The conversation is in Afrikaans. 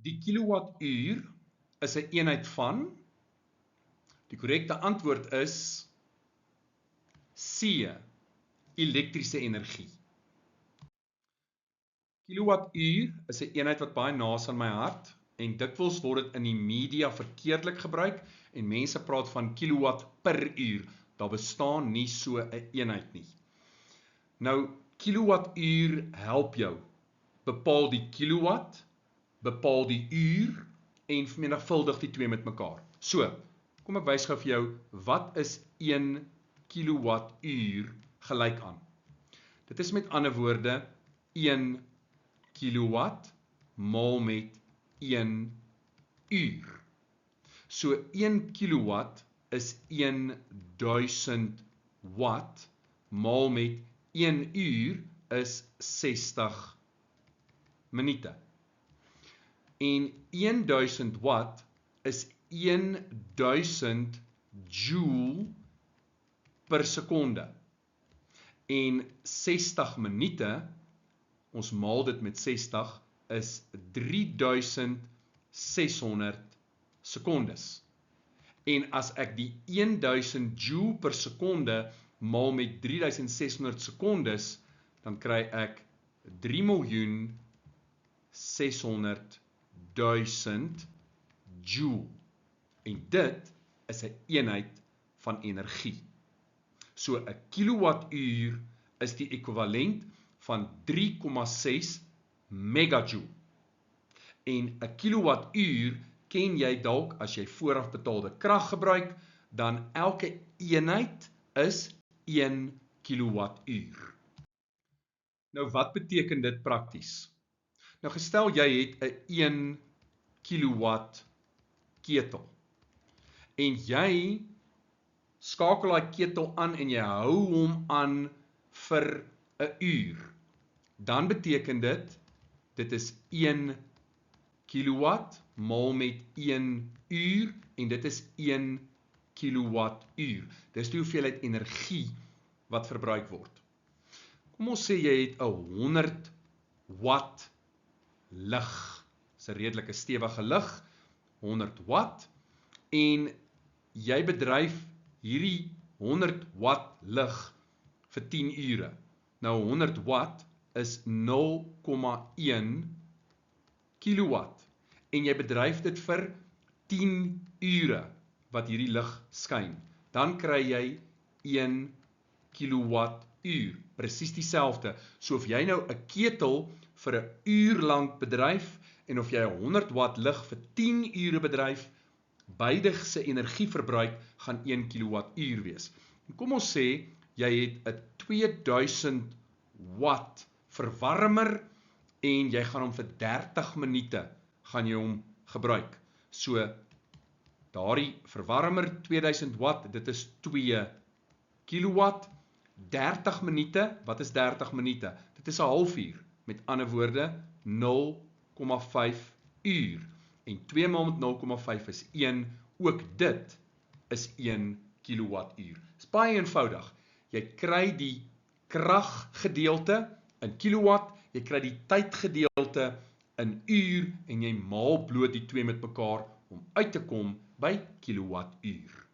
Die kilowattuur is 'n eenheid van, die korrekte antwoord is C, elektriese energie. Kilowattuur is 'n eenheid wat baie naas aan my hart en dikwels word dit in die media verkeerdelik gebruik en mense praat van kilowatt per uur. Daar bestaan nie so 'n eenheid nie. Nou, kilowattuur help jou. Bepaal die kilowatt, bepaal die uur en vermenigvuldig die twee met mekaar. So, kom ek wys gou vir jou, wat is 1 kilowattuur gelyk aan? Dit is met ander woorde 1 kilowatt maal met 1 uur. So 1 kilowatt is 1000 watt maal met 1 uur is 60 minute. En 1000 watt is 1000 joule per sekonde. En 60 minute, ons maal dit met 60, is 3600 sekondes. En as ek die 1000 joule per sekonde maal met 3600 sekondes, dan kry ek 3.600.000 joule. En dit is 'n eenheid van energie. So 'n kilowattuur is die ekwivalent van 3,6 megajoule. En 'n kilowattuur ken jy dalk as jy vooraf betaalde krag gebruik, dan elke eenheid is 1 kilowattuur. Nou wat beteken dit prakties? Nou gestel jy het 'n 1 kilowatt ketel en jy skakel daai ketel aan en jy hou hom aan vir 'n uur. Dan beteken dit is 1 kilowatt maal met 1 uur en dit is 1 kilowattuur. Dis die hoeveelheid energie wat verbruik word. Kom ons sê jy het 'n 100 watt lig. Dis 'n redelike stewige lig, 100 watt, en jy bedryf hierdie 100 watt lig vir 10 ure. Nou 100 watt is 0,1 kilowatt en jy bedryf dit vir 10 ure wat hierdie lig skyn. Dan kry jy 1 kilowattuur. Presies dieselfde. So of jy nou 'n ketel vir 'n uur lank bedryf en of jy 'n 100 watt lig vir 10 ure bedryf, beide se energieverbruik gaan 1 kilowattuur wees. En kom ons sê jy het 'n 2000 watt verwarmer en jy gaan hom vir 30 minute gaan jy hom gebruik. So daardie verwarmer 2000 watt, dit is 2 kilowatt. 30 minute, wat is 30 minute? Dit is 'n halfuur. Met ander woorde 0,5 uur. En 2 maal met 0,5 is 1, ook dit is 1 kilowattuur. Dit is baie eenvoudig. Jy kry die kraggedeelte in kilowatt, jy kry die tydgedeelte in uur en jy maal bloot die twee met mekaar om uit te kom by kilowattuur.